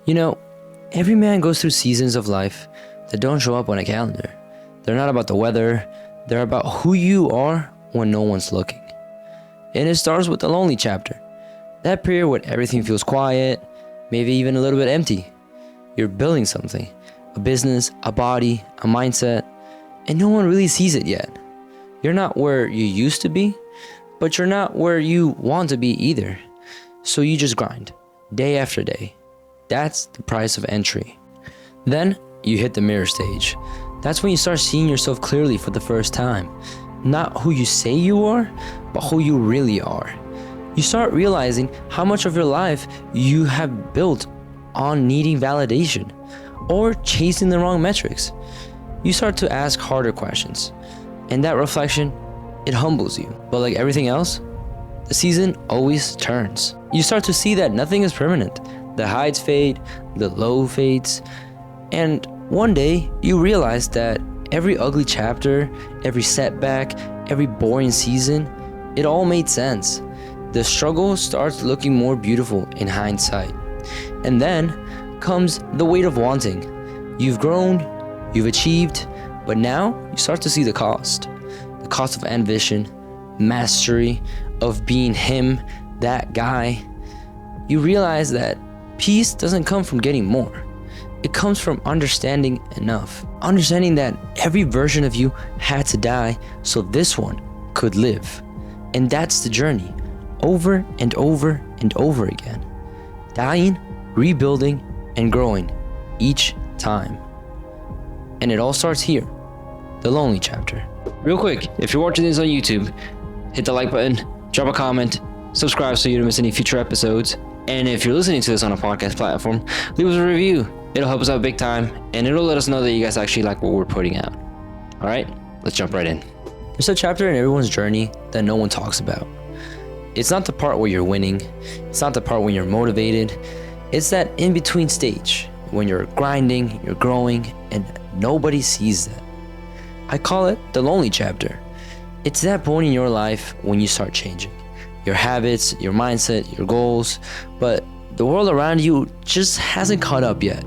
You know, every man goes through seasons of life that don't show up on a calendar. They're not about the weather, they're about who you are when no one's looking. And it starts with the lonely chapter. That period where everything feels quiet, maybe even a little bit empty. You're building something, a business, a body, a mindset, and no one really sees it yet. You're not where you used to be, but you're not where you want to be either. So you just grind, day after day. That's the price of entry. Then you hit the mirror stage. That's when you start seeing yourself clearly for the first time. Not who you say you are, but who you really are. You start realizing how much of your life you have built on needing validation or chasing the wrong metrics. You start to ask harder questions, and that reflection, it humbles you. But like everything else, the season always turns. You start to see that nothing is permanent. The highs fade, the low fades, and one day you realize that every ugly chapter, every setback, every boring season, it all made sense. The struggle starts looking more beautiful in hindsight. And then comes the weight of wanting. You've grown, you've achieved, but now you start to see the cost. The cost of ambition, mastery, of being him, that guy. You realize that peace doesn't come from getting more. It comes from understanding enough. Understanding that every version of you had to die so this one could live. And that's the journey, over and over and over again. Dying, rebuilding, and growing each time. And it all starts here, the lonely chapter. Real quick, if you're watching this on YouTube, hit the like button, drop a comment, subscribe so you don't miss any future episodes. And if you're listening to this on a podcast platform, leave us a review. It'll help us out big time, and it'll let us know that you guys actually like what we're putting out. All right, let's jump right in. There's a chapter in everyone's journey that no one talks about. It's not the part where you're winning. It's not the part when you're motivated. It's that in-between stage when you're grinding, you're growing, and nobody sees that. I call it the lonely chapter. It's that point in your life when you start changing. Your habits, your mindset, your goals, but the world around you just hasn't caught up yet.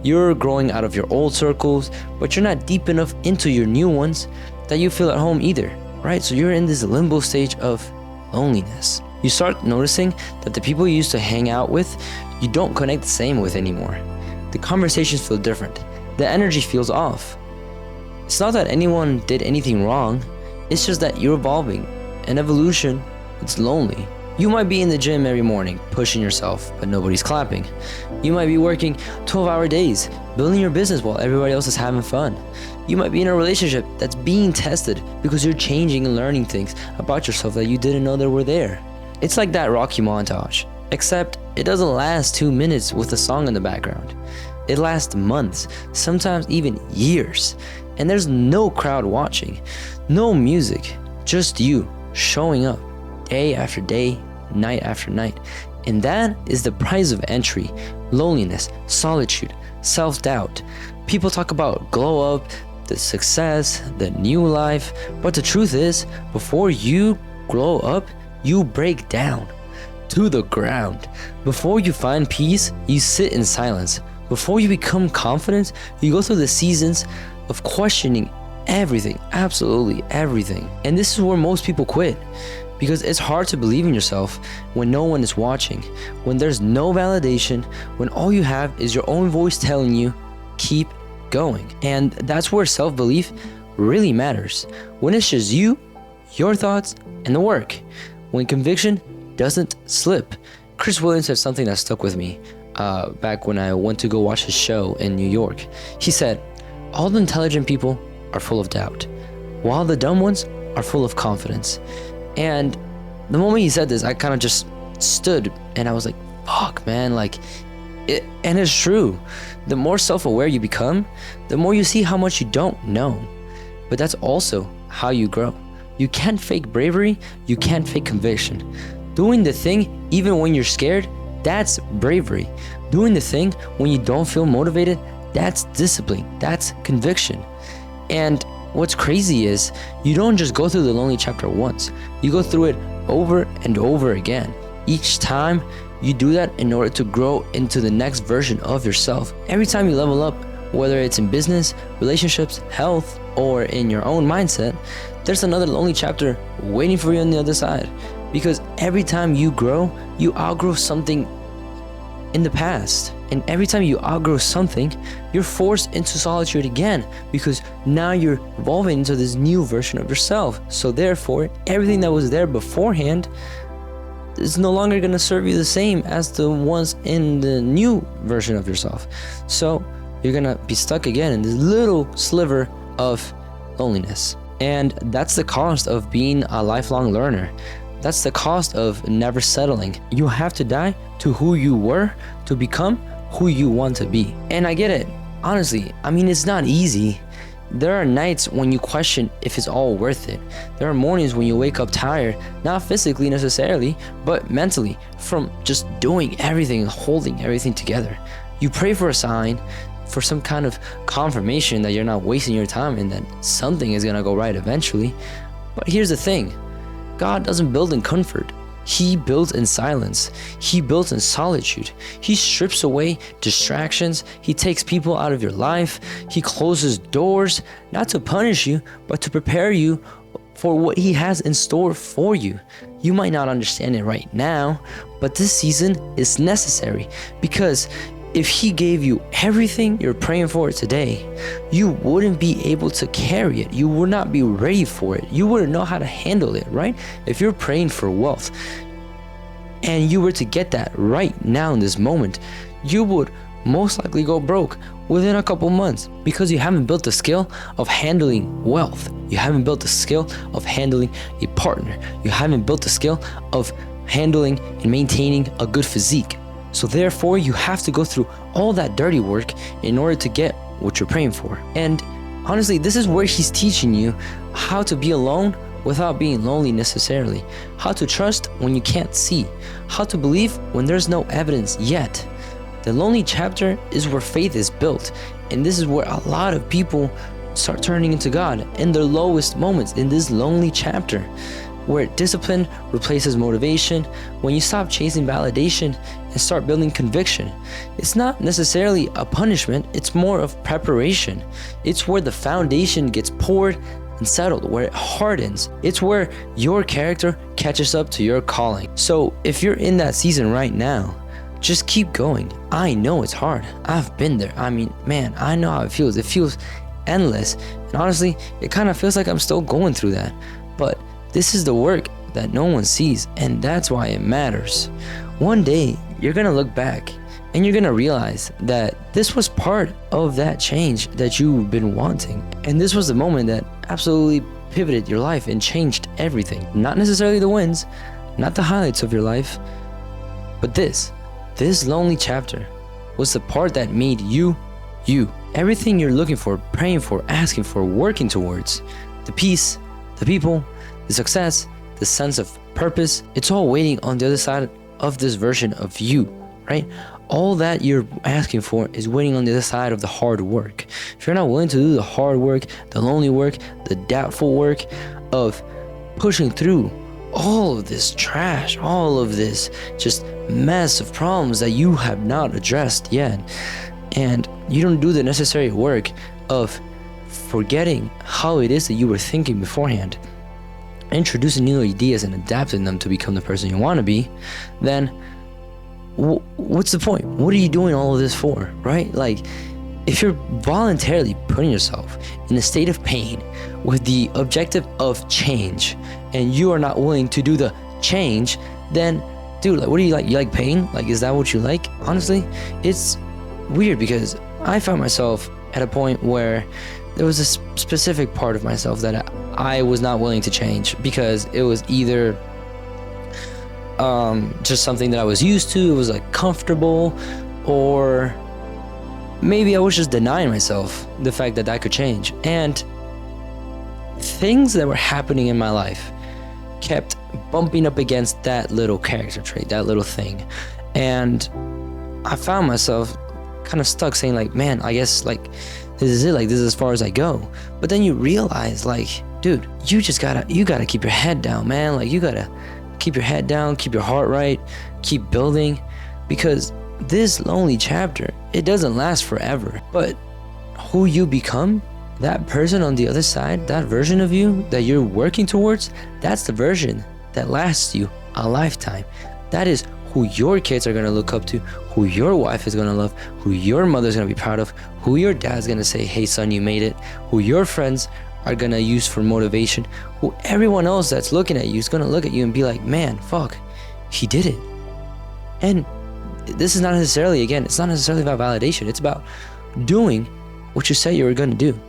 You're growing out of your old circles, but you're not deep enough into your new ones that you feel at home either, right? So you're in this limbo stage of loneliness. You start noticing that the people you used to hang out with, you don't connect the same with anymore. The conversations feel different. The energy feels off. It's not that anyone did anything wrong, it's just that you're evolving. And evolution, it's lonely. You might be in the gym every morning, pushing yourself, but nobody's clapping. You might be working 12-hour days, building your business while everybody else is having fun. You might be in a relationship that's being tested because you're changing and learning things about yourself that you didn't know that were there. It's like that Rocky montage, except it doesn't last 2 minutes with a song in the background. It lasts months, sometimes even years, and there's no crowd watching, no music, just you showing up day after day, night after night. And that is the price of entry: loneliness, solitude, self-doubt. People talk about glow up, the success, the new life, but the truth is, before you glow up, you break down to the ground. Before you find peace, you sit in silence. Before you become confident, you go through the seasons of questioning everything, absolutely everything. And this is where most people quit. Because it's hard to believe in yourself when no one is watching, when there's no validation, when all you have is your own voice telling you, keep going. And that's where self-belief really matters. When it's just you, your thoughts, and the work. When conviction doesn't slip. Chris Williams said something that stuck with me back when I went to go watch his show in New York. He said, all the intelligent people are full of doubt, while the dumb ones are full of confidence. And the moment he said this, I kind of just stood and I was like, fuck, man, and it's true. The more self-aware you become, the more you see how much you don't know. But that's also how you grow. You can't fake bravery, you can't fake conviction. Doing the thing even when you're scared, that's bravery. Doing the thing when you don't feel motivated, that's discipline, that's conviction. And what's crazy is you don't just go through the lonely chapter once. You go through it over and over again. Each time You do that in order to grow into the next version of yourself. Every time you level up, whether it's in business, relationships, health, or in your own mindset, there's another lonely chapter waiting for you on the other side. Because every time you grow, you outgrow something in the past. And every time you outgrow something, you're forced into solitude again, because now you're evolving into this new version of yourself. So therefore, everything that was there beforehand is no longer going to serve you the same as the ones in the new version of yourself. So you're going to be stuck again in this little sliver of loneliness. And that's the cost of being a lifelong learner. That's the cost of never settling. You have to die to who you were to become who you want to be. And I get it. Honestly, I mean, it's not easy. There are nights when you question if it's all worth it. There are mornings when you wake up tired, not physically necessarily, but mentally, from just doing everything and holding everything together. You pray for a sign, for some kind of confirmation that you're not wasting your time and that something is gonna go right eventually. But here's the thing. God doesn't build in comfort. He builds in silence. He builds in solitude. He strips away distractions. He takes people out of your life. He closes doors, not to punish you, but to prepare you for what he has in store for you. You might not understand it right now, but this season is necessary, because if he gave you everything you're praying for today, you wouldn't be able to carry it. You would not be ready for it. You wouldn't know how to handle it, right? If you're praying for wealth and you were to get that right now in this moment, you would most likely go broke within a couple months, because you haven't built the skill of handling wealth. You haven't built the skill of handling a partner. You haven't built the skill of handling and maintaining a good physique. So therefore, you have to go through all that dirty work in order to get what you're praying for. And honestly, this is where he's teaching you how to be alone without being lonely necessarily, how to trust when you can't see, how to believe when there's no evidence yet. The lonely chapter is where faith is built, and this is where a lot of people start turning into God in their lowest moments, in this lonely chapter, where discipline replaces motivation, when you stop chasing validation and start building conviction. It's not necessarily a punishment, it's more of preparation. It's where the foundation gets poured and settled, where it hardens. It's where your character catches up to your calling. So if you're in that season right now, just keep going. I know it's hard. I've been there. I mean, man, I know how it feels. It feels endless. And honestly, it kind of feels like I'm still going through that. But this is the work that no one sees, and that's why it matters. One day, you're gonna look back and you're gonna realize that this was part of that change that you've been wanting. And this was the moment that absolutely pivoted your life and changed everything. Not necessarily the wins, not the highlights of your life, but this lonely chapter was the part that made you, you. Everything you're looking for, praying for, asking for, working towards, the peace, the people, the success, the sense of purpose, it's all waiting on the other side of this version of you, right? All that you're asking for is waiting on the other side of the hard work. If you're not willing to do the hard work, the lonely work, the doubtful work of pushing through all of this trash, all of this just mess of problems that you have not addressed yet, and you don't do the necessary work of forgetting how it is that you were thinking beforehand, introducing new ideas and adapting them to become the person you want to be, then what's the point? What are you doing all of this for, right? Like, if you're voluntarily putting yourself in a state of pain with the objective of change, and you are not willing to do the change, then dude, like, what do you like? You like pain? Like, is that what you like? Honestly, it's weird, because I found myself at a point where there was a specific part of myself that I was not willing to change, because it was either just something that I was used to, it was like comfortable, or maybe I was just denying myself the fact that I could change. And things that were happening in my life kept bumping up against that little character trait, that little thing. And I found myself kind of stuck, saying like, man, I guess like this is it, like this is as far as I go. But then you realize, like, dude, you gotta keep your head down, man. Like, you gotta keep your head down, keep your heart right, keep building. Because this lonely chapter, it doesn't last forever. But who you become, that person on the other side, that version of you that you're working towards, that's the version that lasts you a lifetime. That is who your kids are gonna look up to, who your wife is gonna love, who your mother's gonna be proud of, who your dad's gonna say, hey son, you made it, who your friends are gonna use for motivation, who everyone else that's looking at you is gonna look at you and be like, man, fuck, he did it. And this is not necessarily, again, it's not necessarily about validation. It's about doing what you said you were gonna do.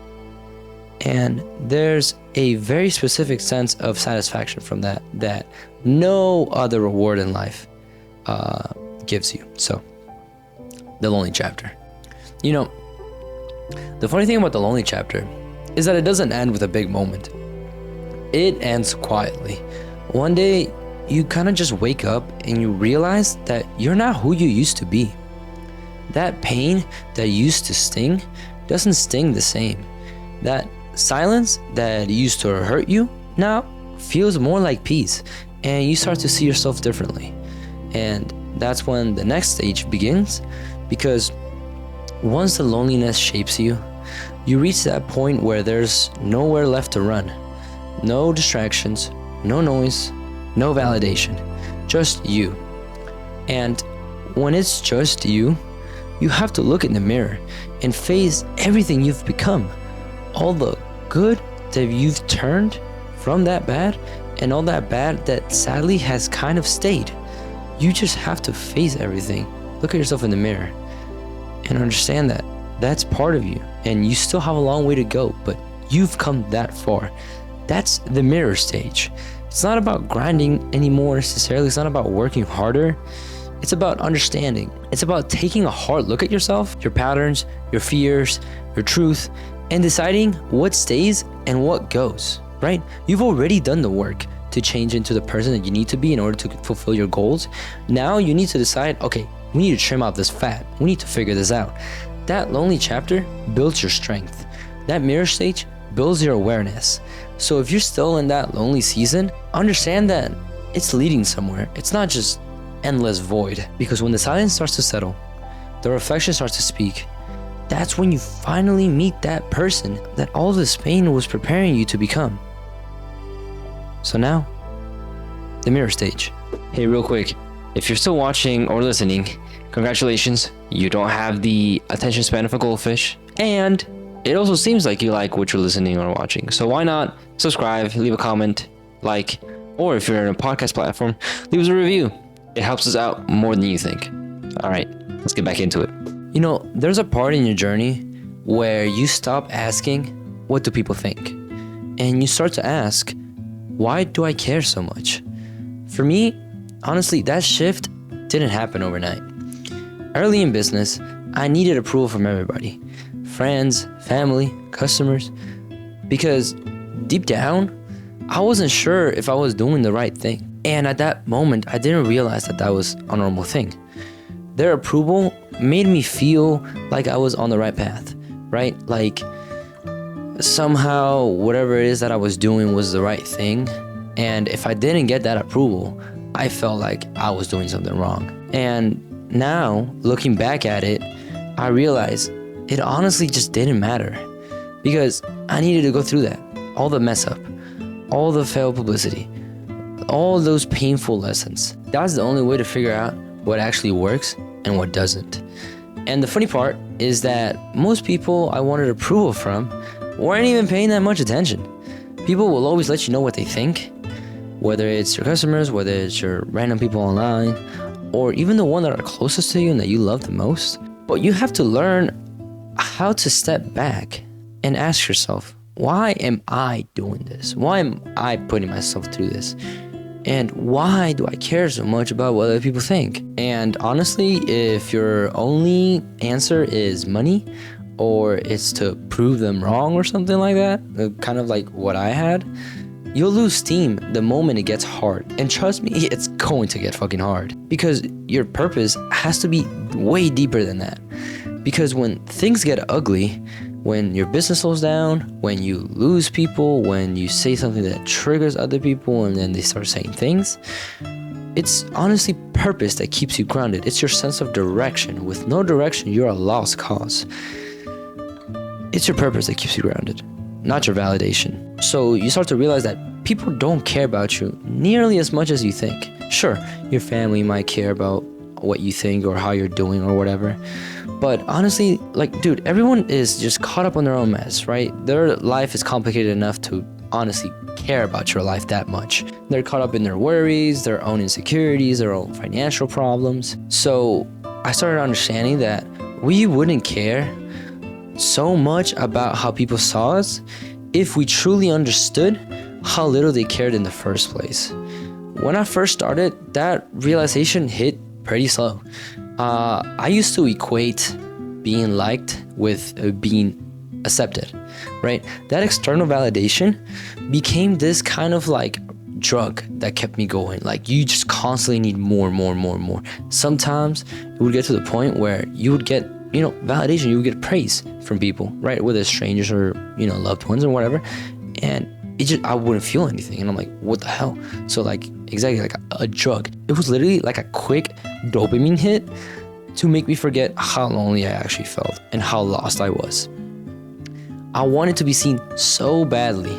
And there's a very specific sense of satisfaction from that no other reward in life gives you. So, the lonely chapter. You know, the funny thing about the lonely chapter is that it doesn't end with a big moment. It ends quietly. One day, you kind of just wake up and you realize that you're not who you used to be. That pain that used to sting doesn't sting the same. That silence that used to hurt you now feels more like peace, and you start to see yourself differently. And that's when the next stage begins, because once the loneliness shapes you, you reach that point where there's nowhere left to run. No distractions, no noise, no validation, just you. And when it's just you, you have to look in the mirror and face everything you've become. All the good that you've turned from that bad, and all that bad that sadly has kind of stayed. You just have to face everything. Look at yourself in the mirror and understand that that's part of you, and you still have a long way to go, but you've come that far. That's the mirror stage. It's not about grinding anymore necessarily. It's not about working harder. It's about understanding. It's about taking a hard look at yourself, your patterns, your fears, your truth, and deciding what stays and what goes, right? You've already done the work to change into the person that you need to be in order to fulfill your goals. Now you need to decide, okay, we need to trim out this fat. We need to figure this out. That lonely chapter builds your strength. That mirror stage builds your awareness. So if you're still in that lonely season, understand that it's leading somewhere. It's not just endless void. Because when the silence starts to settle, the reflection starts to speak, that's when you finally meet that person that all this pain was preparing you to become. So now, the mirror stage. Hey, real quick, if you're still watching or listening, congratulations, you don't have the attention span of a goldfish, and it also seems like you like what you're listening or watching. So why not subscribe, leave a comment, like, or if you're in a podcast platform, leave us a review. It helps us out more than you think. All right, let's get back into it. You know, there's a part in your journey where you stop asking, what do people think? And you start to ask, why do I care so much? For me, honestly, that shift didn't happen overnight. Early in business, I needed approval from everybody. Friends, family, customers. Because deep down, I wasn't sure if I was doing the right thing. And at that moment, I didn't realize that that was a normal thing. Their approval made me feel like I was on the right path, right? Like somehow whatever it is that I was doing was the right thing. And if I didn't get that approval, I felt like I was doing something wrong. And now, looking back at it, I realized it honestly just didn't matter, because I needed to go through that. All the mess up, all the failed publicity, all those painful lessons. That's the only way to figure out what actually works and what doesn't. And the funny part is that most people I wanted approval from weren't even paying that much attention. People will always let you know what they think, whether it's your customers, whether it's your random people online, or even the one that are closest to you and that you love the most. But you have to learn how to step back and ask yourself, why am I doing this? Why am I putting myself through this? And why do I care so much about what other people think? And honestly, if your only answer is money, or it's to prove them wrong or something like that, kind of like what I had, you'll lose steam the moment it gets hard. And trust me, it's going to get fucking hard. Because your purpose has to be way deeper than that. Because when things get ugly, when your business slows down, when you lose people, when you say something that triggers other people and then they start saying things, It's honestly purpose that keeps you grounded. It's your sense of direction. With no direction, you're a lost cause. It's your purpose that keeps you grounded, not your validation. So you start to realize that people don't care about you nearly as much as you think. Sure, your family might care about what you think or how you're doing or whatever. But honestly, like, dude, everyone is just caught up on their own mess, right? Their life is complicated enough to honestly care about your life that much. They're caught up in their worries, their own insecurities, their own financial problems. So I started understanding that we wouldn't care so much about how people saw us if we truly understood how little they cared in the first place. When I first started, that realization hit pretty slow. I used to equate being liked with being accepted, right? That external validation became this kind of like drug that kept me going. Like, you just constantly need more. Sometimes it would get to the point where you would get, validation, you would get praise from people, right? Whether it's strangers or, loved ones or whatever. And I wouldn't feel anything. And I'm like, what the hell? So like, exactly like a drug. It was literally like a quick dopamine hit to make me forget how lonely I actually felt and how lost I was. I wanted to be seen so badly.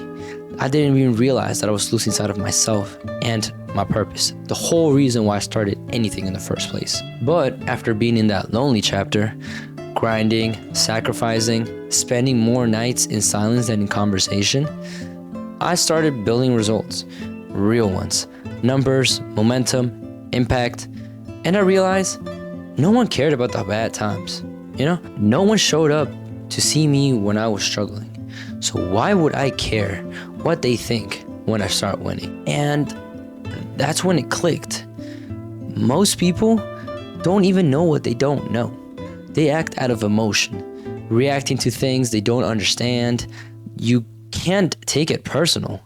I didn't even realize that I was losing sight of myself and my purpose, the whole reason why I started anything in the first place. But after being in that lonely chapter, grinding, sacrificing, spending more nights in silence than in conversation, I started building results, real ones, numbers, momentum, impact, and I realized no one cared about the bad times. No one showed up to see me when I was struggling. So why would I care what they think when I start winning? And that's when it clicked. Most people don't even know what they don't know. They act out of emotion, reacting to things they don't understand. You can't take it personal.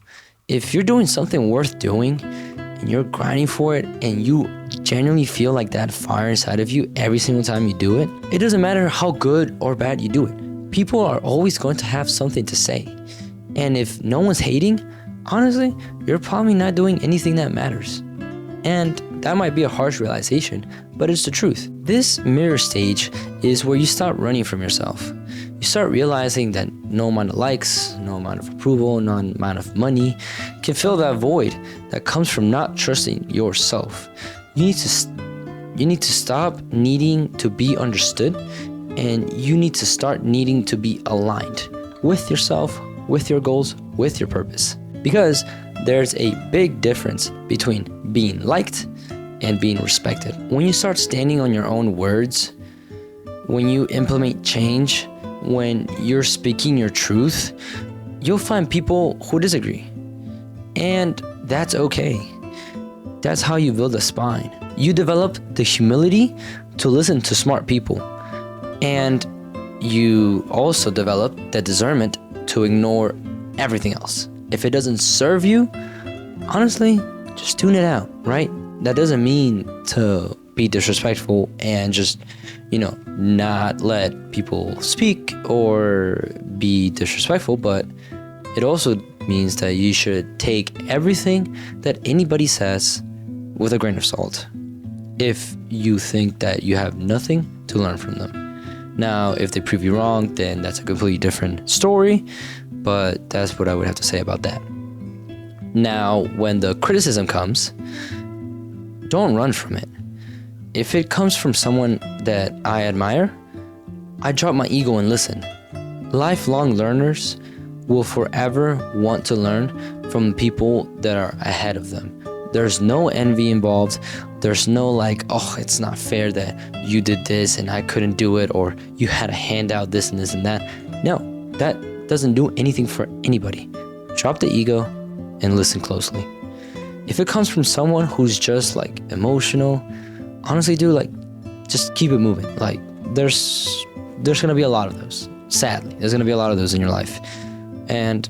If you're doing something worth doing and you're grinding for it and you genuinely feel like that fire inside of you every single time you do it, it doesn't matter how good or bad you do it. People are always going to have something to say. And if no one's hating, honestly, you're probably not doing anything that matters. And that might be a harsh realization, but it's the truth. This mirror stage is where you stop running from yourself. You start realizing that no amount of likes, no amount of approval, no amount of money can fill that void that comes from not trusting yourself. You need to stop needing to be understood, and you need to start needing to be aligned with yourself, with your goals, with your purpose. Because there's a big difference between being liked and being respected. When you start standing on your own words, when you implement change, when you're speaking your truth, you'll find people who disagree. And that's okay. That's how you build a spine. You develop the humility to listen to smart people. And you also develop the discernment to ignore everything else. If it doesn't serve you, honestly, just tune it out, right? That doesn't mean to be disrespectful and just, not let people speak or be disrespectful, but it also means that you should take everything that anybody says with a grain of salt if you think that you have nothing to learn from them. Now, if they prove you wrong, then that's a completely different story, but that's what I would have to say about that. Now, when the criticism comes, don't run from it. If it comes from someone that I admire, I drop my ego and listen. Lifelong learners will forever want to learn from people that are ahead of them. There's no envy involved. There's no like, oh, it's not fair that you did this and I couldn't do it, or you had to hand out this and this and that. No, that doesn't do anything for anybody. Drop the ego and listen closely. If it comes from someone who's just like emotional, honestly, dude, like, just keep it moving. Like, there's gonna be a lot of those. Sadly, there's gonna be a lot of those in your life. And,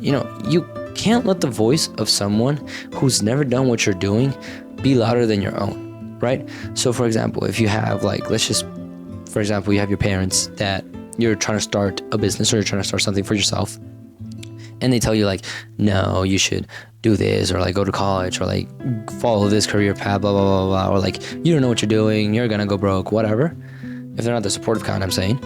you can't let the voice of someone who's never done what you're doing be louder than your own, right? So, for example, if you have you have your parents that you're trying to start a business or you're trying to start something for yourself, and they tell you like, no, you should do this, or like go to college, or like follow this career path, blah, blah, blah, blah, or like you don't know what you're doing, you're gonna go broke, whatever. If they're not the supportive kind, I'm saying,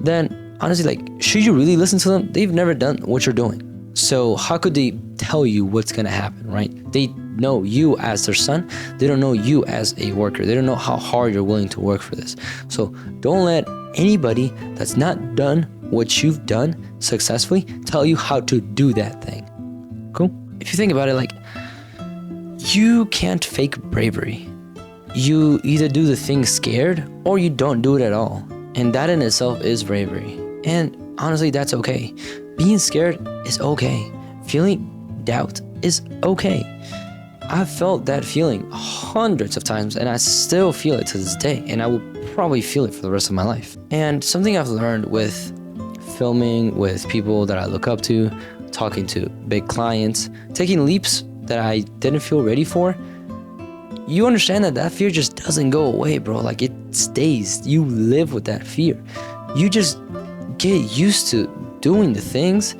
then honestly, like, should you really listen to them? They've never done what you're doing. So how could they tell you what's gonna happen, right? They know you as their son. They don't know you as a worker. They don't know how hard you're willing to work for this. So don't let anybody that's not done what you've done successfully tell you how to do that thing. Cool? If you think about it, like, you can't fake bravery. You either do the thing scared or you don't do it at all. And that in itself is bravery. And honestly, that's okay. Being scared is okay. Feeling doubt is okay. I've felt that feeling hundreds of times, and I still feel it to this day, and I will probably feel it for the rest of my life. And something I've learned with filming with people that I look up to, talking to big clients, taking leaps that I didn't feel ready for, you understand that fear just doesn't go away, bro. Like, it stays. You live with that fear. You just get used to doing the things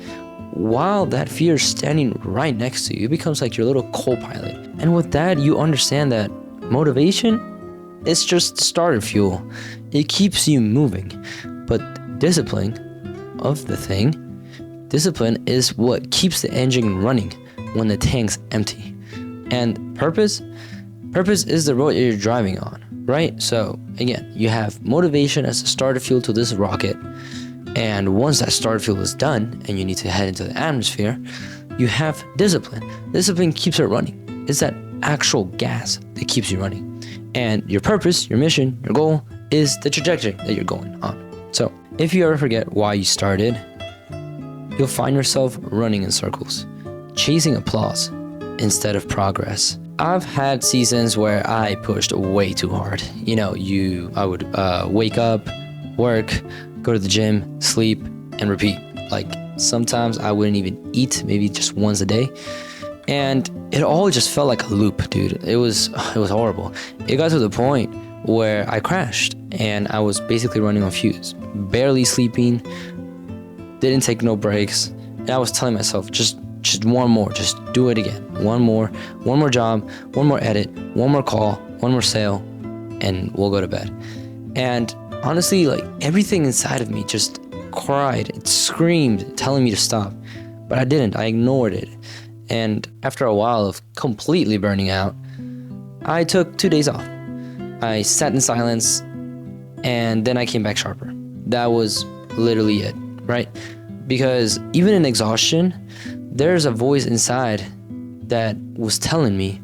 while that fear is standing right next to you. It becomes like your little co-pilot. And with that, you understand that motivation is just starter fuel. It keeps you moving. But discipline of the thing, discipline is what keeps the engine running when the tank's empty. And purpose is the road you're driving on, right? So again, you have motivation as the starter fuel to this rocket. And once that starter fuel is done and you need to head into the atmosphere, you have discipline. Discipline keeps it running. It's that actual gas that keeps you running. And your purpose, your mission, your goal is the trajectory that you're going on. So if you ever forget why you started, you'll find yourself running in circles, chasing applause instead of progress. I've had seasons where I pushed way too hard. I would wake up, work, go to the gym, sleep, and repeat. Like, sometimes I wouldn't even eat, maybe just once a day. And it all just felt like a loop, dude. It was horrible. It got to the point where I crashed and I was basically running on fumes, barely sleeping, didn't take no breaks. And I was telling myself, just one more, just do it again. One more job, one more edit, one more call, one more sale, and we'll go to bed. And honestly, like, everything inside of me just cried, it screamed, telling me to stop. But I didn't. I ignored it. And after a while of completely burning out, I took 2 days off. I sat in silence, and then I came back sharper. That was literally it, right? Because even in exhaustion, there's a voice inside that was telling me,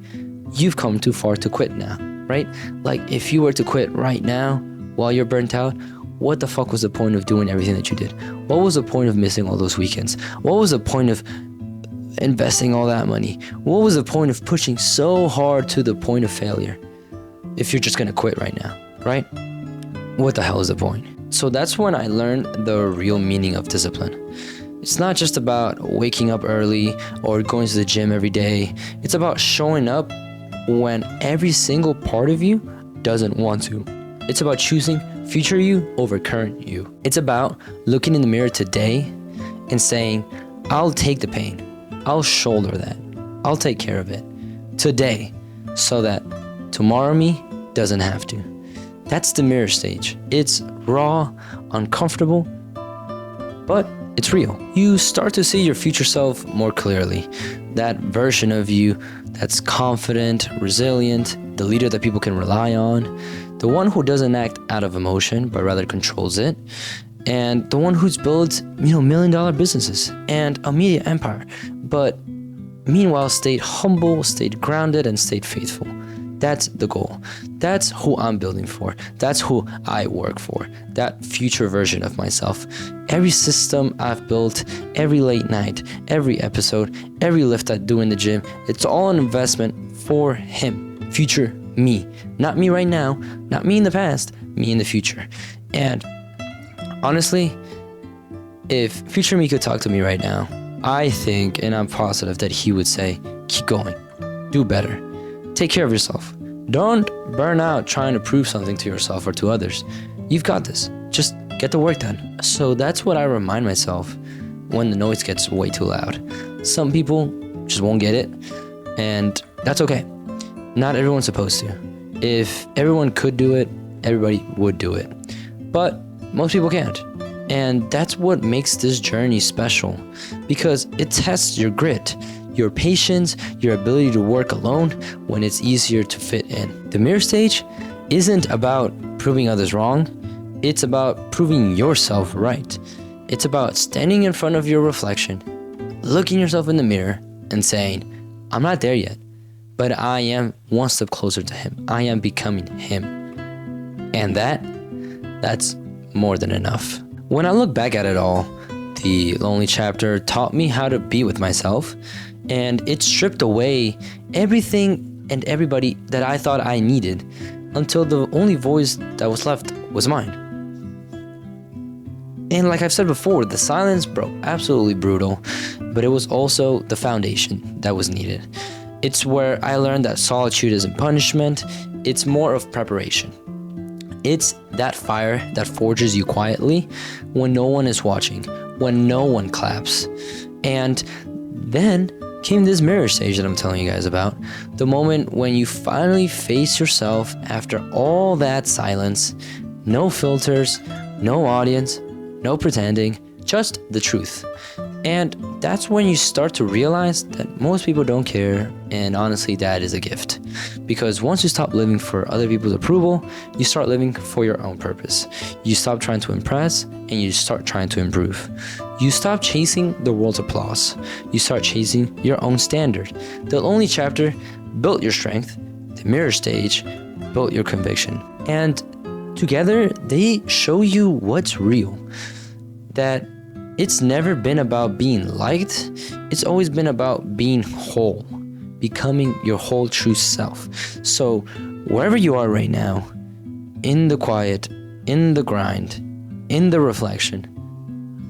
you've come too far to quit now, right? Like, if you were to quit right now while you're burnt out, what the fuck was the point of doing everything that you did? What was the point of missing all those weekends? What was the point of investing all that money? What was the point of pushing so hard to the point of failure if you're just gonna quit right now, right? What the hell is the point? So that's when I learned the real meaning of discipline. It's not just about waking up early or going to the gym every day. It's about showing up when every single part of you doesn't want to. It's about choosing future you over current you. It's about looking in the mirror today and saying, I'll take the pain. I'll shoulder that. I'll take care of it today so that tomorrow me doesn't have to. That's the mirror stage. It's raw, uncomfortable, but it's real. You start to see your future self more clearly. That version of you that's confident, resilient, the leader that people can rely on, the one who doesn't act out of emotion, but rather controls it, and the one who's built, $1 million businesses and a media empire, but meanwhile stayed humble, stayed grounded, and stayed faithful. That's the goal. That's who I'm building for. That's who I work for. That future version of myself. Every system I've built, every late night, every episode, every lift I do in the gym, it's all an investment for him. Future me. Not me right now, not me in the past, me in the future. And honestly, if future me could talk to me right now, I think, and I'm positive that he would say, keep going, do better, take care of yourself. Don't burn out trying to prove something to yourself or to others. You've got this. Just get the work done. So that's what I remind myself when the noise gets way too loud. Some people just won't get it. And that's okay. Not everyone's supposed to. If everyone could do it, everybody would do it. But most people can't. And that's what makes this journey special, because it tests your grit, your patience, your ability to work alone when it's easier to fit in. The mirror stage isn't about proving others wrong. It's about proving yourself right. It's about standing in front of your reflection, looking yourself in the mirror and saying, I'm not there yet, but I am one step closer to him. I am becoming him. And that's more than enough. When I look back at it all, the lonely chapter taught me how to be with myself, and it stripped away everything and everybody that I thought I needed until the only voice that was left was mine. And like I've said before, the silence, bro, absolutely brutal, but it was also the foundation that was needed. It's where I learned that solitude isn't punishment, it's more of preparation. It's that fire that forges you quietly when no one is watching, when no one claps. And then came this mirror stage that I'm telling you guys about. The moment when you finally face yourself after all that silence, no filters, no audience, no pretending, just the truth. And that's when you start to realize that most people don't care, and honestly, that is a gift. Because once you stop living for other people's approval, you start living for your own purpose. You stop trying to impress, and you start trying to improve. You stop chasing the world's applause. You start chasing your own standard. The lonely chapter built your strength. The mirror stage built your conviction. And together, they show you what's real. That it's never been about being liked. It's always been about being whole, becoming your whole true self. So wherever you are right now, in the quiet, in the grind, in the reflection,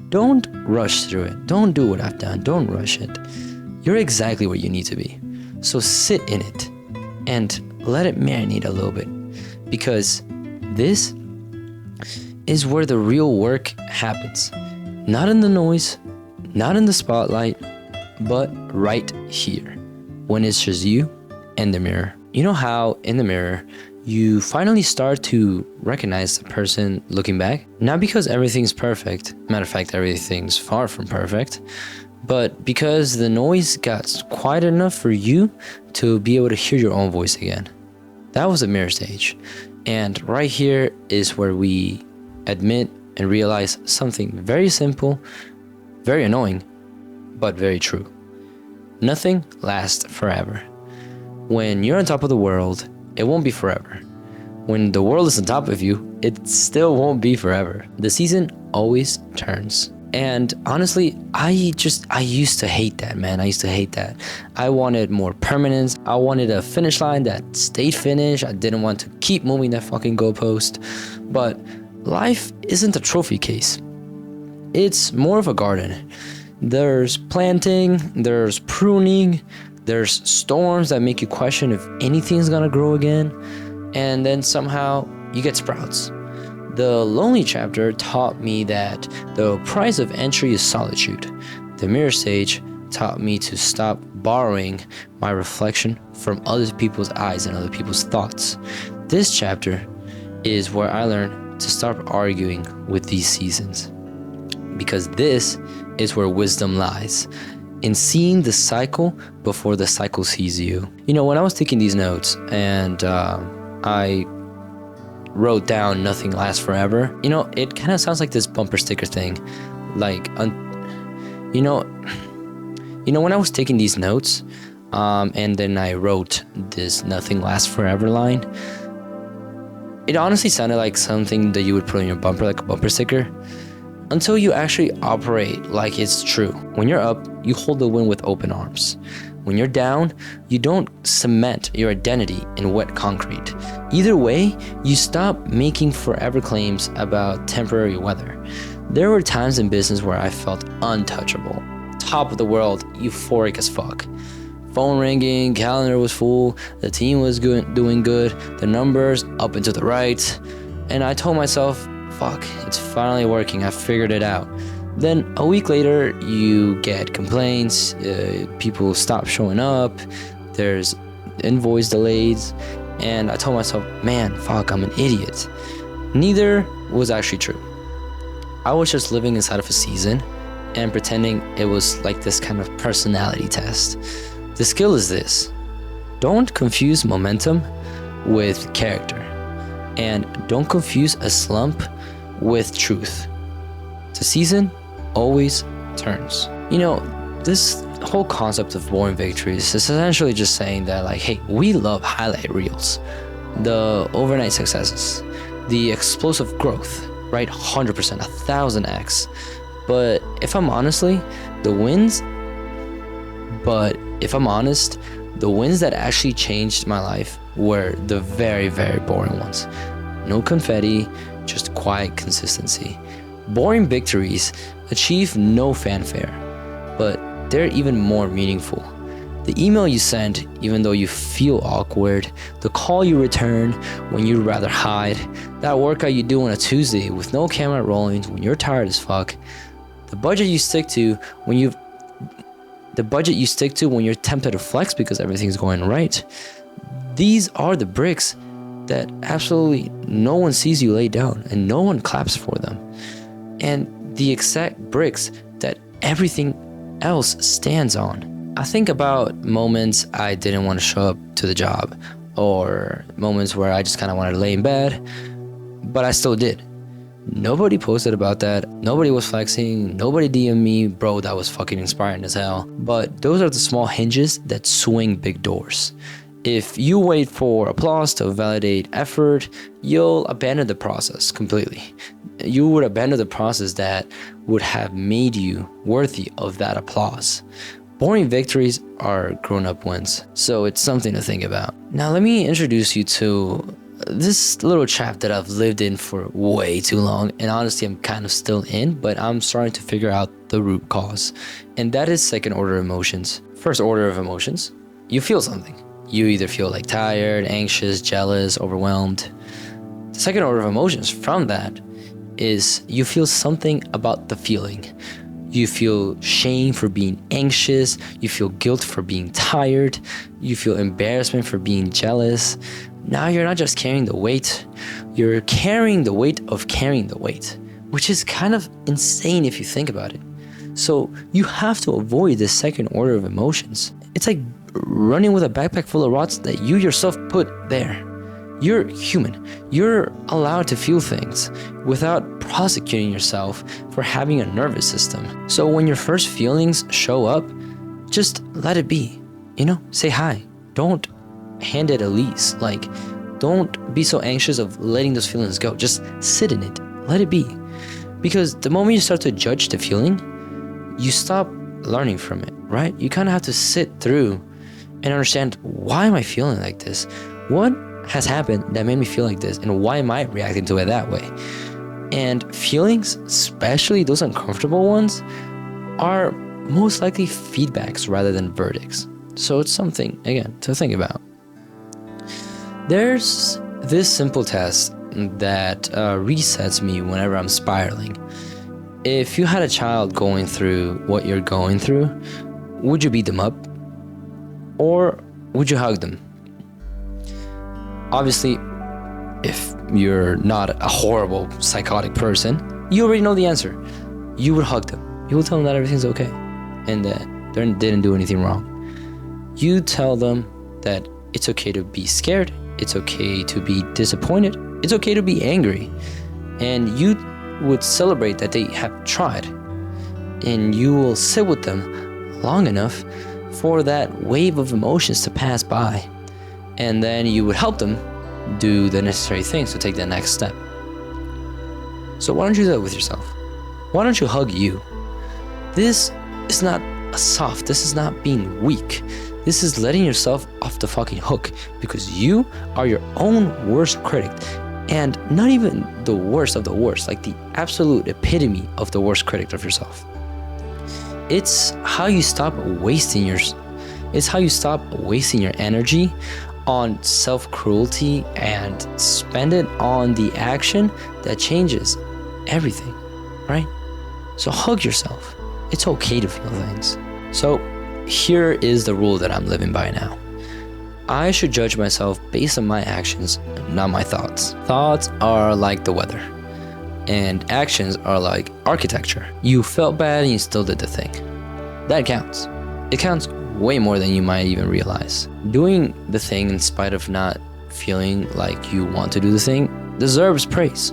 don't rush through it. Don't do what I've done. Don't rush it. You're exactly where you need to be. So sit in it and let it marinate a little bit, because this is where the real work happens. Not in the noise, not in the spotlight, but right here, when it's just you and the mirror. You know how in the mirror, you finally start to recognize the person looking back? Not because everything's perfect, matter of fact, everything's far from perfect, but because the noise got quiet enough for you to be able to hear your own voice again. That was the mirror stage. And right here is where we admit and realize something very simple, very annoying, but very true. Nothing lasts forever. When you're on top of the world, it won't be forever. When the world is on top of you, it still won't be forever. The season always turns. And honestly, I used to hate that, man. I used to hate that. I wanted more permanence. I wanted a finish line that stayed finished. I didn't want to keep moving that fucking goalpost. But life isn't a trophy case. It's more of a garden. There's planting, there's pruning, there's storms that make you question if anything's gonna grow again, and then somehow you get sprouts. The lonely chapter taught me that the price of entry is solitude. The mirror stage taught me to stop borrowing my reflection from other people's eyes and other people's thoughts. This chapter is where I learned to stop arguing with these seasons, because this is where wisdom lies, in seeing the cycle before the cycle sees you. You know, when I was taking these notes and I wrote down nothing lasts forever, you know, it kind of sounds like this bumper sticker thing. Like, you know, when I was taking these notes and then I wrote this nothing lasts forever line, it honestly sounded like something that you would put on your bumper, like a bumper sticker, until you actually operate like it's true. When you're up, you hold the wind with open arms. When you're down, you don't cement your identity in wet concrete. Either way, you stop making forever claims about temporary weather. There were times in business where I felt untouchable, top of the world, euphoric as fuck. Phone ringing, calendar was full, the team was doing good, the numbers up and to the right, and I told myself, fuck, it's finally working, I figured it out. Then a week later, you get complaints, people stop showing up, there's invoice delays, and I told myself, man, fuck, I'm an idiot. Neither was actually true. I was just living inside of a season and pretending it was like this kind of personality test. The skill is this: don't confuse momentum with character, and don't confuse a slump with truth. The season always turns. You know, this whole concept of boring victories is essentially just saying that, like, hey, we love highlight reels, the overnight successes, the explosive growth, right? 100%, 1000x. But if I'm honest, the wins that actually changed my life were the very, very boring ones. No confetti, just quiet consistency. Boring victories achieve no fanfare, but they're even more meaningful. The email you send even though you feel awkward, the call you return when you'd rather hide, that workout you do on a Tuesday with no camera rolling when you're tired as fuck, the budget you stick to when you're tempted to flex because everything's going right. These are the bricks that absolutely no one sees you lay down and no one claps for them. And the exact bricks that everything else stands on. I think about moments I didn't want to show up to the job, or moments where I just kind of wanted to lay in bed, but I still did. Nobody posted about that. Nobody was flexing. Nobody DM'd me, bro, that was fucking inspiring as hell. But those are the small hinges that swing big doors. If you wait for applause to validate effort, you'll abandon the process completely. You would abandon the process that would have made you worthy of that applause. Boring victories are grown-up wins, so it's something to think about. Now let me introduce you to this little trap that I've lived in for way too long, and honestly I'm kind of still in, but I'm starting to figure out the root cause, and that is second order emotions. First order of emotions, you feel something. You either feel like tired, anxious, jealous, overwhelmed. The second order of emotions from that is you feel something about the feeling. You feel shame for being anxious, you feel guilt for being tired, you feel embarrassment for being jealous. Now you're not just carrying the weight, you're carrying the weight of carrying the weight, which is kind of insane if you think about it. So you have to avoid this second order of emotions. It's like running with a backpack full of rocks that you yourself put there. You're human. You're allowed to feel things without prosecuting yourself for having a nervous system. So when your first feelings show up, just let it be. Say hi. Don't hand it a lease. Like, don't be so anxious of letting those feelings go. Just sit in it. Let it be. Because the moment you start to judge the feeling, you stop learning from it, right? You kind of have to sit through and understand, why am I feeling like this? What has happened that made me feel like this, and why am I reacting to it that way? And feelings, especially those uncomfortable ones, are most likely feedbacks rather than verdicts. So it's something, again, to think about. There's this simple test that resets me whenever I'm spiraling. If you had a child going through what you're going through, would you beat them up? Or would you hug them? Obviously, if you're not a horrible psychotic person, you already know the answer. You would hug them. You will tell them that everything's okay and that they didn't do anything wrong. You tell them that it's okay to be scared, it's okay to be disappointed, it's okay to be angry, and you would celebrate that they have tried, and you will sit with them long enough for that wave of emotions to pass by, and then you would help them do the necessary things to take that next step. So why don't you do that with yourself? Why don't you hug you? This is not soft, this is not being weak. This is letting yourself off the fucking hook, because you are your own worst critic, and not even the worst of the worst, like the absolute epitome of the worst critic of yourself. It's how you stop wasting your energy on self-cruelty and spend it on the action that changes everything, right? So hug yourself. It's okay to feel things. So here is the rule that I'm living by now. I should judge myself based on my actions, not my thoughts. Thoughts are like the weather, and actions are like architecture. You felt bad and you still did the thing. That counts. It counts way more than you might even realize. Doing the thing in spite of not feeling like you want to do the thing deserves praise.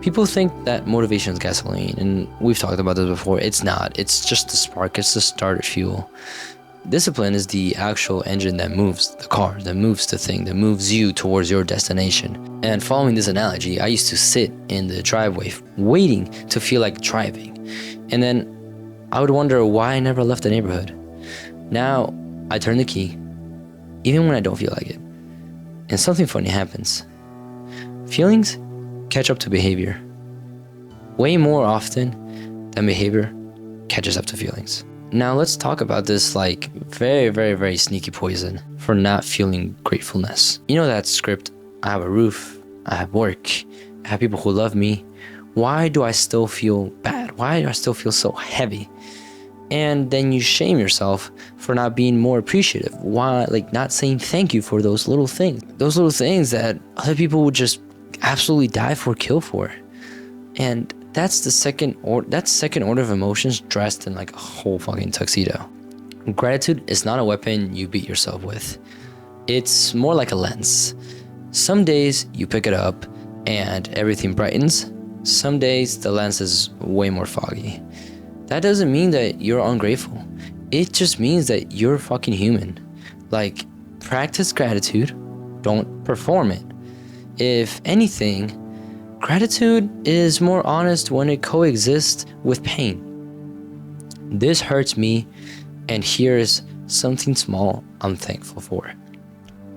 People think that motivation is gasoline, and we've talked about this before. It's not. It's just the spark. It's the starter fuel. Discipline is the actual engine that moves the car, that moves the thing, that moves you towards your destination. And following this analogy, I used to sit in the driveway waiting to feel like driving. And then I would wonder why I never left the neighborhood. Now I turn the key, even when I don't feel like it. And something funny happens. Feelings catch up to behavior way more often than behavior catches up to feelings. Now let's talk about this like very, very, very sneaky poison for not feeling gratefulness. You know that script, I have a roof, I have work, I have people who love me. Why do I still feel bad? Why do I still feel so heavy? And then you shame yourself for not being more appreciative. Why, like not saying thank you for those little things that other people would just absolutely die for, kill for. And that's second order of emotions dressed in like a whole fucking tuxedo. Gratitude is not a weapon you beat yourself with. It's more like a lens. Some days you pick it up and everything brightens. Some days the lens is way more foggy. That doesn't mean that you're ungrateful. It just means that you're fucking human. Like, practice gratitude, don't perform it. If anything, gratitude is more honest when it coexists with pain. This hurts me, and here's something small I'm thankful for.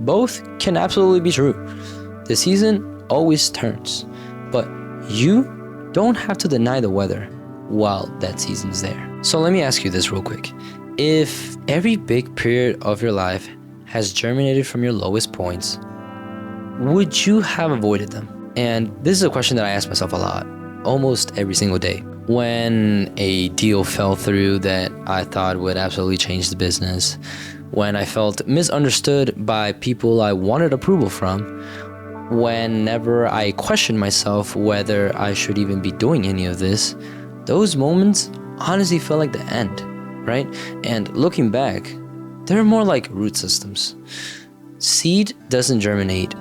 Both can absolutely be true. The season always turns, but you don't have to deny the weather while that season's there. So let me ask you this real quick. If every big period of your life has germinated from your lowest points, would you have avoided them? And this is a question that I ask myself a lot, almost every single day. When a deal fell through that I thought would absolutely change the business, when I felt misunderstood by people I wanted approval from, whenever I questioned myself whether I should even be doing any of this, those moments honestly felt like the end, right? And looking back, they're more like root systems. Seed doesn't germinate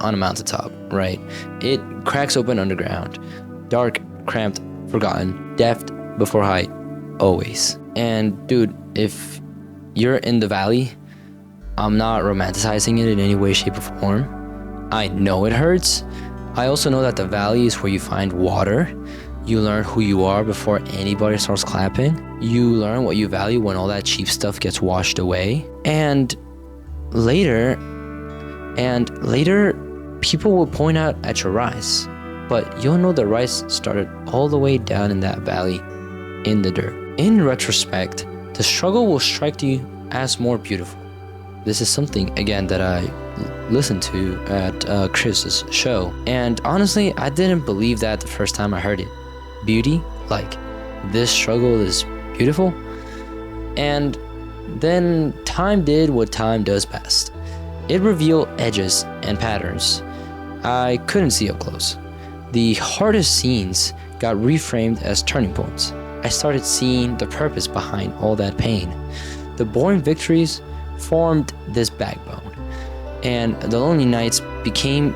on a mountaintop, right? It cracks open underground, dark, cramped, forgotten, deft before height, always. And dude, if you're in the valley, I'm not romanticizing it in any way, shape, or form. I know it hurts. I also know that the valley is where you find water. You learn who you are before anybody starts clapping. You learn what you value when all that cheap stuff gets washed away. And later, people will point out at your rise, but you'll know the rise started all the way down in that valley, in the dirt. In retrospect, the struggle will strike you as more beautiful. This is something, again, that I listened to at Chris's show, and honestly, I didn't believe that the first time I heard it. Beauty, like, this struggle is beautiful. And then time did what time does best. It revealed edges and patterns I couldn't see up close. The hardest scenes got reframed as turning points. I started seeing the purpose behind all that pain. The boring victories formed this backbone, and those lonely nights became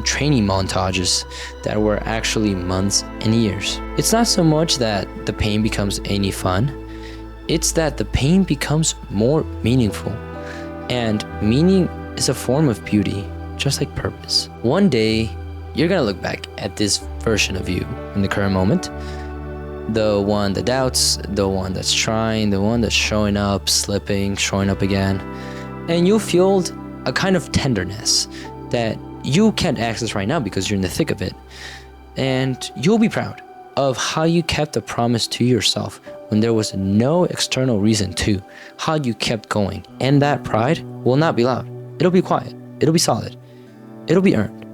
training montages that were actually months and years. It's not so much that the pain becomes any fun, it's that the pain becomes more meaningful. And meaning is a form of beauty, just like purpose. One day, you're gonna look back at this version of you in the current moment. The one that doubts, the one that's trying, the one that's showing up, slipping, showing up again. And you'll feel a kind of tenderness that you can't access right now because you're in the thick of it. And you'll be proud of how you kept a promise to yourself when there was no external reason to, how you kept going. And that pride will not be loud. It'll be quiet. It'll be solid. It'll be earned.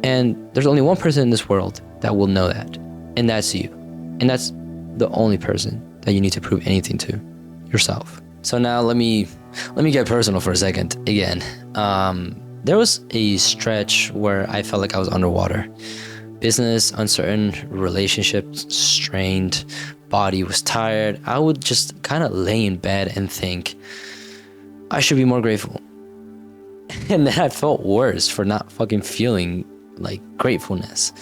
And there's only one person in this world that will know that, and that's you. And that's the only person that you need to prove anything to, yourself. So now let me get personal for a second again. There was a stretch where I felt like I was underwater. Business uncertain, relationships strained, body was tired. I would just kind of lay in bed and think, I should be more grateful. And then I felt worse for not fucking feeling like gratefulness.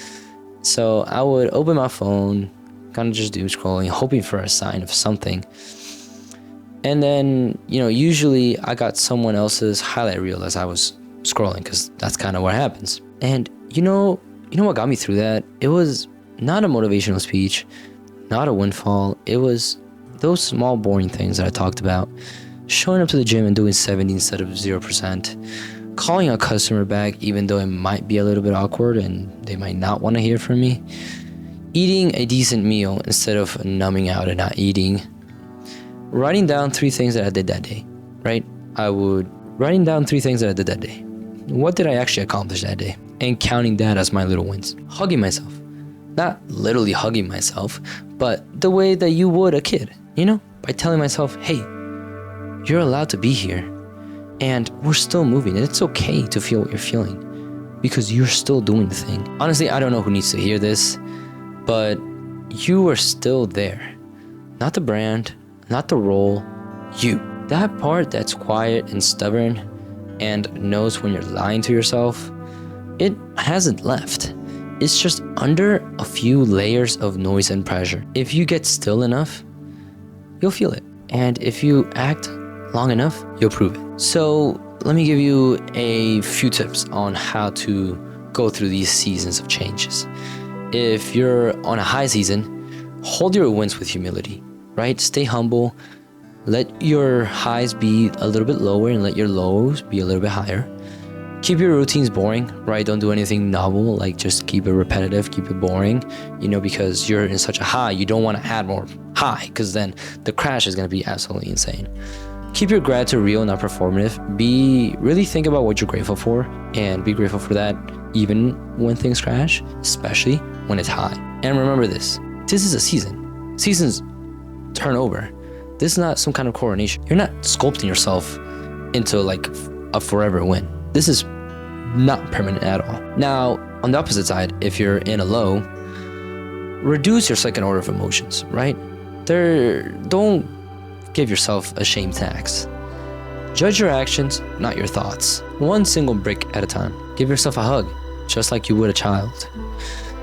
So I would open my phone, kind of just doom scrolling, hoping for a sign of something. And then, usually I got someone else's highlight reel as I was scrolling, because that's kind of what happens. And you know what got me through that? It was not a motivational speech, not a windfall. It was those small boring things that I talked about. Showing up to the gym and doing 70 instead of 0%. Calling a customer back even though it might be a little bit awkward and they might not want to hear from me. Eating a decent meal instead of numbing out and not eating. Writing down 3 things that I did that day, right? Writing down 3 things that I did that day. What did I actually accomplish that day? And counting that as my little wins. Hugging myself. Not literally hugging myself, but the way that you would a kid, by telling myself, hey, you're allowed to be here and we're still moving, and it's okay to feel what you're feeling because you're still doing the thing. Honestly, I don't know who needs to hear this, but you are still there. Not the brand, not the role, you. That part that's quiet and stubborn and knows when you're lying to yourself, it hasn't left. It's just under a few layers of noise and pressure. If you get still enough, you'll feel it. And if you act long enough, you'll prove it. So let me give you a few tips on how to go through these seasons of changes. If you're on a high season, hold your wins with humility, right? Stay humble. Let your highs be a little bit lower and let your lows be a little bit higher. Keep your routines boring, right? Don't do anything novel, like just keep it repetitive, keep it boring, because you're in such a high, you don't want to add more high because then the crash is going to be absolutely insane. Keep your gratitude real, not performative. Really think about what you're grateful for and be grateful for that even when things crash, especially when it's high. And remember this is a season. Seasons turn over. This is not some kind of coronation. You're not sculpting yourself into like a forever win. This is not permanent at all. Now, on the opposite side, if you're in a low, reduce your second order of emotions, right? Don't give yourself a shame tax. Judge your actions, not your thoughts. One single brick at a time. Give yourself a hug, just like you would a child.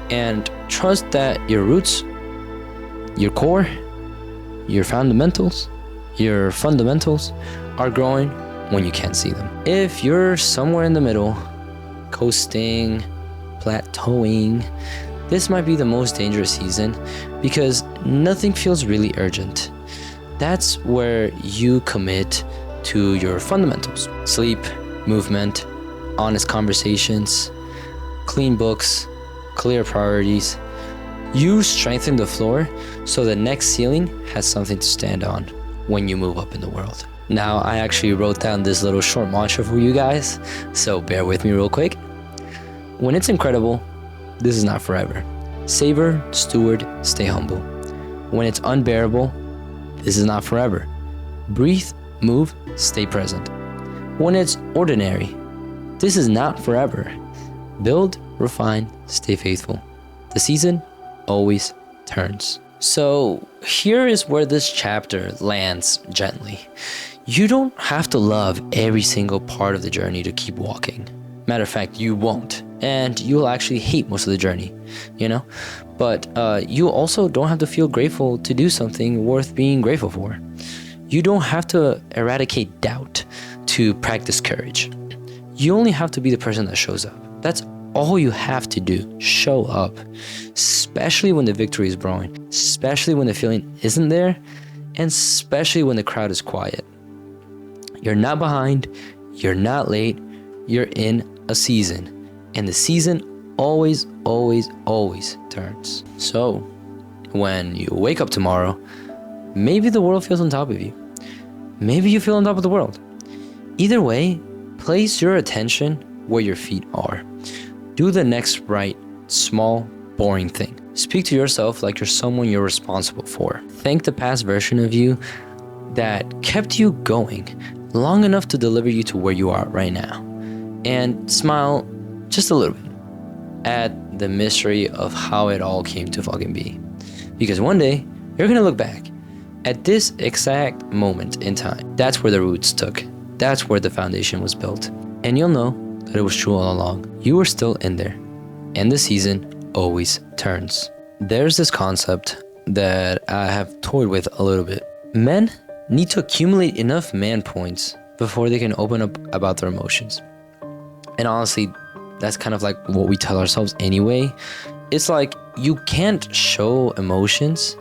And trust that your roots, your core, your fundamentals are growing when you can't see them. If you're somewhere in the middle, coasting, plateauing, this might be the most dangerous season because nothing feels really urgent. That's where you commit to your fundamentals. Sleep, movement, honest conversations, clean books, clear priorities. You strengthen the floor so the next ceiling has something to stand on when you move up in the world. Now, I actually wrote down this little short mantra for you guys, so bear with me real quick. When it's incredible, this is not forever. Savor, steward, stay humble. When it's unbearable, this is not forever. Breathe, move, stay present. When it's ordinary, this is not forever. Build, refine, stay faithful. The season always turns. So here is where this chapter lands gently. You don't have to love every single part of the journey to keep walking. Matter of fact, you won't. And you'll actually hate most of the journey, But you also don't have to feel grateful to do something worth being grateful for. You don't have to eradicate doubt to practice courage. You only have to be the person that shows up. That's all you have to do. Show up. Especially when the victory is brewing. Especially when the feeling isn't there. And especially when the crowd is quiet. You're not behind. You're not late. You're in a season. And the season always, always, always turns. So when you wake up tomorrow, maybe the world feels on top of you. Maybe you feel on top of the world. Either way, place your attention where your feet are. Do the next right, small, boring thing. Speak to yourself like you're someone you're responsible for. Thank the past version of you that kept you going long enough to deliver you to where you are right now. And smile just a little bit at the mystery of how it all came to fucking be. Because one day, you're gonna look back at this exact moment in time. That's where the roots took. That's where the foundation was built. And you'll know that it was true all along. You were still in there. And the season always turns. There's this concept that I have toyed with a little bit. Men need to accumulate enough man points before they can open up about their emotions. And honestly, that's kind of like what we tell ourselves anyway. It's like you can't show emotions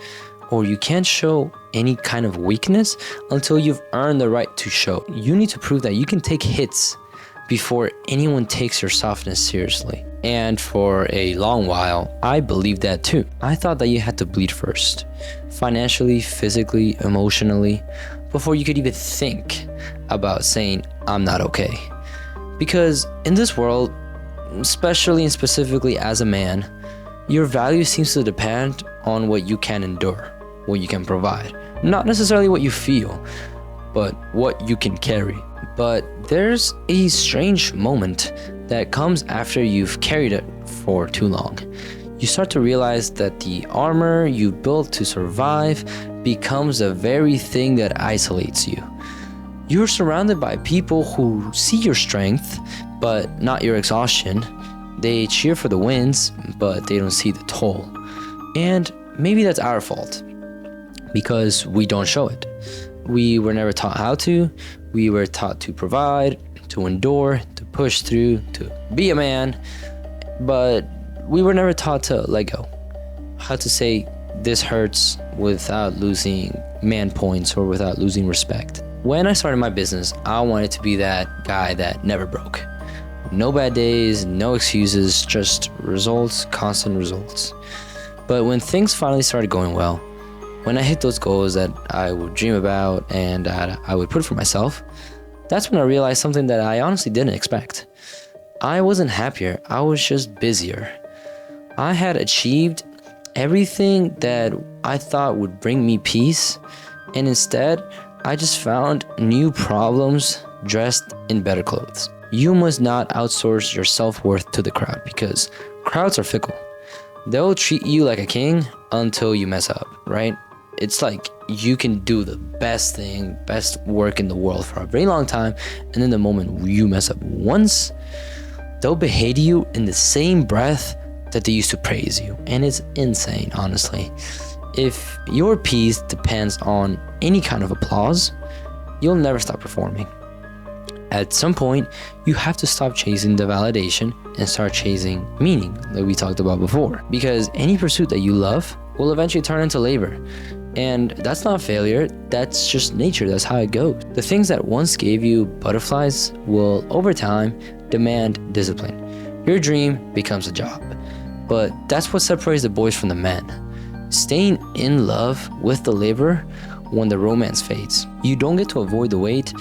or you can't show any kind of weakness until you've earned the right to show. You need to prove that you can take hits before anyone takes your softness seriously. And for a long while, I believed that too. I thought that you had to bleed first, financially, physically, emotionally, before you could even think about saying, I'm not okay. Because in this world, especially and specifically as a man, your value seems to depend on what you can endure, what you can provide. Not necessarily what you feel, but what you can carry. But there's a strange moment that comes after you've carried it for too long. You start to realize that the armor you built to survive becomes the very thing that isolates you. You're surrounded by people who see your strength, but not your exhaustion. They cheer for the wins, but they don't see the toll. And maybe that's our fault, because we don't show it. We were never taught how to. We were taught to provide, to endure, to push through, to be a man, but we were never taught to let go. How to say this hurts without losing man points or without losing respect. When I started my business, I wanted to be that guy that never broke. No bad days, no excuses, just results, constant results. But when things finally started going well, when I hit those goals that I would dream about and that I would put for myself, that's when I realized something that I honestly didn't expect. I wasn't happier, I was just busier. I had achieved everything that I thought would bring me peace, and instead, I just found new problems dressed in better clothes. You must not outsource your self-worth to the crowd, because crowds are fickle. They'll treat you like a king until you mess up, right? It's like you can do the best thing, best work in the world for a very long time, and then the moment you mess up once, they'll behead you in the same breath that they used to praise you. And it's insane, honestly. If your peace depends on any kind of applause, you'll never stop performing. At some point, you have to stop chasing the validation and start chasing meaning, like we talked about before. Because any pursuit that you love will eventually turn into labor. And that's not failure, that's just nature, that's how it goes. The things that once gave you butterflies will, over time, demand discipline. Your dream becomes a job. But that's what separates the boys from the men. Staying in love with the labor when the romance fades. You don't get to avoid the weight,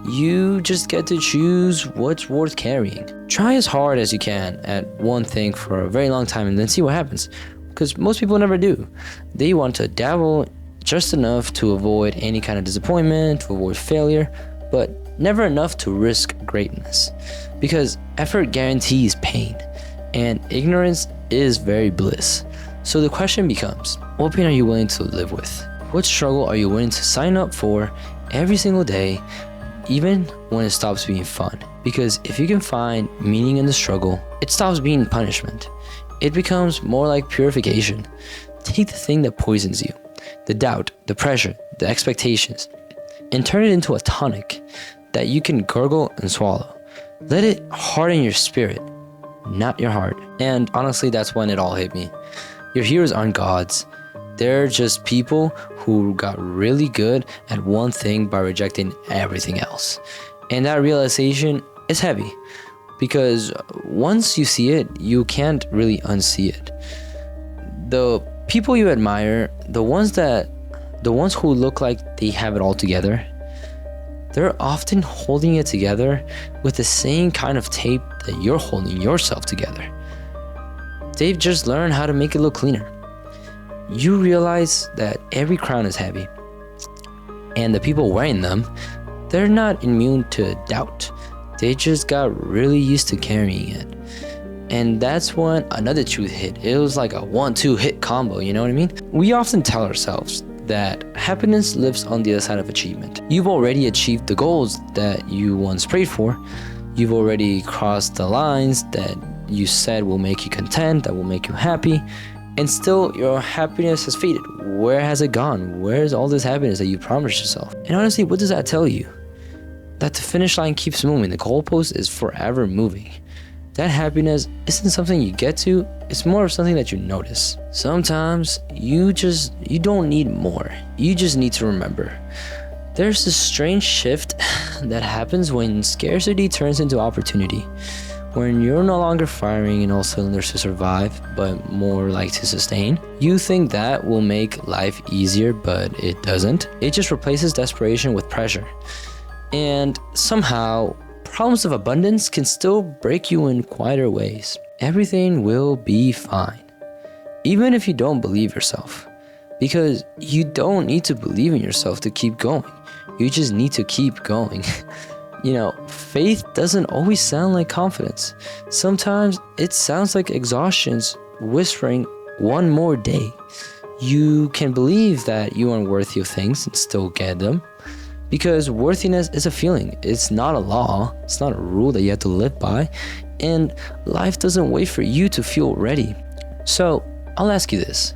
you just get to choose what's worth carrying. Try as hard as you can at one thing for a very long time and then see what happens. Because most people never do. They want to dabble just enough to avoid any kind of disappointment, to avoid failure, but never enough to risk greatness. Because effort guarantees pain, and ignorance is very bliss. So the question becomes, what pain are you willing to live with? What struggle are you willing to sign up for every single day, even when it stops being fun? Because if you can find meaning in the struggle, it stops being punishment. It becomes more like purification. Take the thing that poisons you, the doubt, the pressure, the expectations, and turn it into a tonic that you can gurgle and swallow. Let it harden your spirit, not your heart. And honestly, that's when it all hit me. Your heroes aren't gods. They're just people who got really good at one thing by rejecting everything else. And that realization is heavy, because once you see it, you can't really unsee it. The people you admire, the ones who look like they have it all together, they're often holding it together with the same kind of tape that you're holding yourself together. they've just learned how to make it look cleaner. You realize that every crown is heavy, and the people wearing them, they're not immune to doubt. They just got really used to carrying it. And that's when another truth hit. It was like a 1-2 hit combo, you know what I mean? We often tell ourselves that happiness lives on the other side of achievement. You've already achieved the goals that you once prayed for. You've already crossed the lines that you said will make you content, that will make you happy. And still, your happiness has faded. Where has it gone? Where's all this happiness that you promised yourself? And honestly, what does that tell you? That the finish line keeps moving. The goalpost is forever moving. That happiness isn't something you get to, it's more of something that you notice. Sometimes you don't need more. You just need to remember. There's this strange shift that happens when scarcity turns into opportunity. When you're no longer firing in all cylinders to survive, but more like to sustain. You think that will make life easier, but it doesn't. It just replaces desperation with pressure. And somehow, problems of abundance can still break you in quieter ways. Everything will be fine, even if you don't believe yourself. Because you don't need to believe in yourself to keep going. You just need to keep going. You know, faith doesn't always sound like confidence. Sometimes it sounds like exhaustion's whispering, one more day. You can believe that you aren't worthy of things and still get them. Because worthiness is a feeling. It's not a law. It's not a rule that you have to live by. And life doesn't wait for you to feel ready. So I'll ask you this.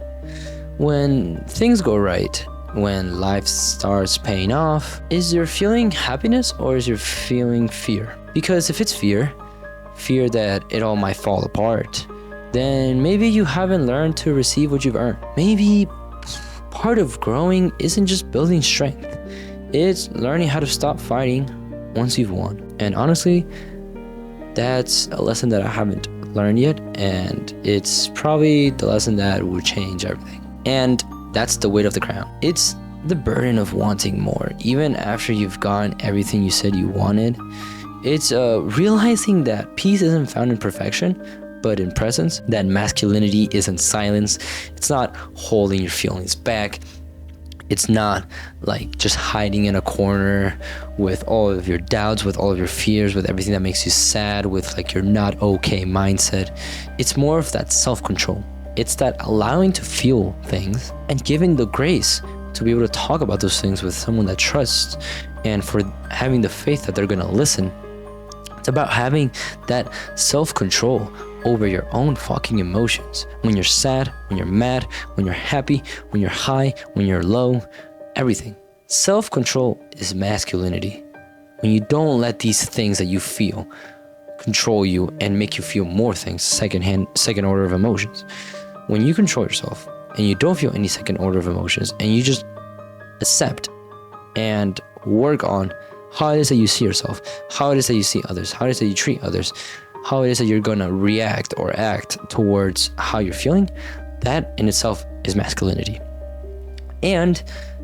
When things go right, when life starts paying off, is your feeling happiness or is your feeling fear? Because if it's fear that it all might fall apart, then maybe you haven't learned to receive what you've earned. Maybe part of growing isn't just building strength. It's learning how to stop fighting once you've won. And honestly, that's a lesson that I haven't learned yet, and it's probably the lesson that will change everything. And that's the weight of the crown. It's the burden of wanting more, even after you've gotten everything you said you wanted. It's realizing that peace isn't found in perfection, but in presence. That masculinity isn't silence. It's not holding your feelings back. It's not like just hiding in a corner with all of your doubts, with all of your fears, with everything that makes you sad, with like your not okay mindset. It's more of that self-control. It's that allowing to feel things and giving the grace to be able to talk about those things with someone that trusts, and for having the faith that they're gonna listen. It's about having that self-control over your own fucking emotions. When you're sad, when you're mad, when you're happy, when you're high, when you're low, everything. Self-control is masculinity. When you don't let these things that you feel control you and make you feel more things, second order of emotions. When you control yourself and you don't feel any second order of emotions and you just accept and work on how it is that you see yourself, how it is that you see others, how it is that you treat others, how it is that you're gonna react or act towards how you're feeling, that in itself is masculinity. And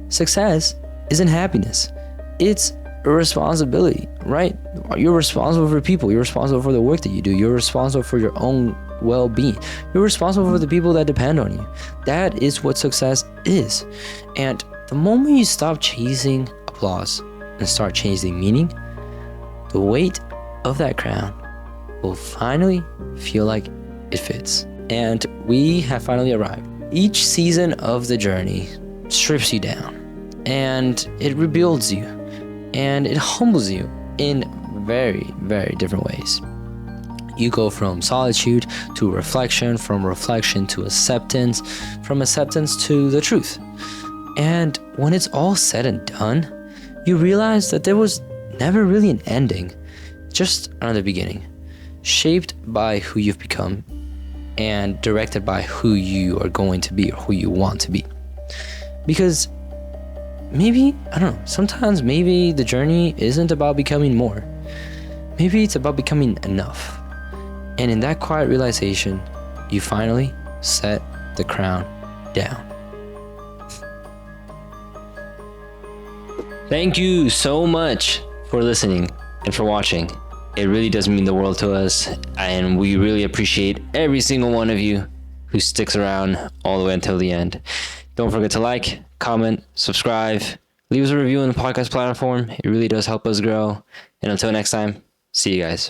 success isn't happiness. It's a responsibility, right? You're responsible for people. You're responsible for the work that you do. You're responsible for your own well-being. You're responsible for the people that depend on you. That is what success is. And the moment you stop chasing applause and start chasing meaning, the weight of that crown will finally feel like it fits. And we have finally arrived. Each season of the journey strips you down, and it rebuilds you, and it humbles you in very, very different ways. You go from solitude to reflection, from reflection to acceptance, from acceptance to the truth. And when it's all said and done, you realize that there was never really an ending, just another beginning, shaped by who you've become and directed by who you are going to be or who you want to be. Because maybe, I don't know, sometimes maybe the journey isn't about becoming more. Maybe it's about becoming enough. And in that quiet realization, you finally set the crown down. Thank you so much for listening and for watching. It really does mean the world to us, and we really appreciate every single one of you who sticks around all the way until the end. Don't forget to like, comment, subscribe, leave us a review on the podcast platform. It really does help us grow. And until next time, see you guys.